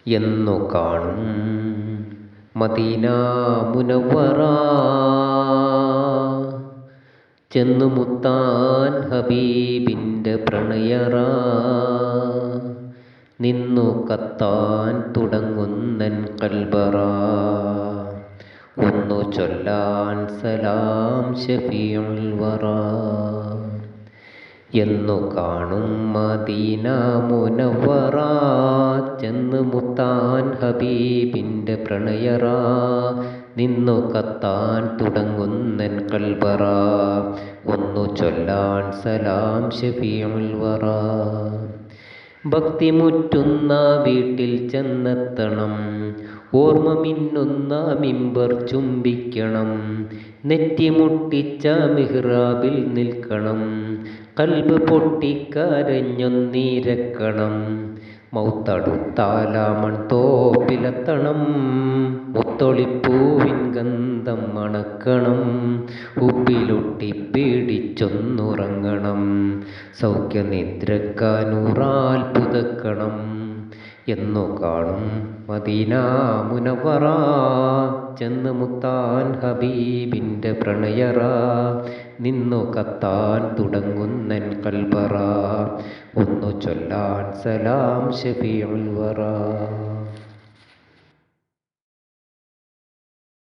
എന്നു കാണും മദീന മുനവ്വറ, ചെന്നു മുത്താൻ ഹബീബിൻ്റെ പ്രണയറ, നിന്നു കത്താൻ തുടങ്ങുന്നൻ കൽബറ, ഒന്നു ചൊല്ലാൻ സലാം ഷഫീഉൽ വറ. എന്നു കാണും മദീന മുനവ്വറ, ചെന്നു മുത്താൻ ഹബീബിൻ്റെ പ്രണയറ, നിന്നു കത്താൻ തുടങ്ങുന്നൻ കൽബറ, ഒന്നു ചൊല്ലാൻ സലാം ഷഫീഉൽ വറ. ഭക്തി മുറ്റുന്ന വീട്ടിൽ ചെന്നെത്തണം, ഓർമ്മ മിന്നുന്ന മിമ്പർ ചുംബിക്കണം, നെറ്റി മുട്ടിച്ച മിഹ്റാബിൽ നിൽക്കണം, കൽബ് പൊട്ടിക്കരഞ്ഞൊന്നീരക്കണം, മൗത്തടുത്താലാമൺ തോപ്പിലെത്തണം, മുത്തൊളിപ്പൂവിൻ ഗന്ധം മണക്കണം, ഉപ്പിലൊട്ടി പീഡിച്ചൊന്നുറങ്ങണം, സൗഖ്യനിദ്രക്കാനൂറാൽ പുതക്കണം. എന്നു കാണും മദീന മുനവ്വറ, ചെന്ന് മുത്താൻ ഹബീബിൻ്റെ പ്രണയറ, നിന്നു കത്താൻ തുടങ്ങുന്നൻ കൽബറ, ഒന്നു ചൊല്ലാൻ സലാം ഷഫീഉൽ വറ.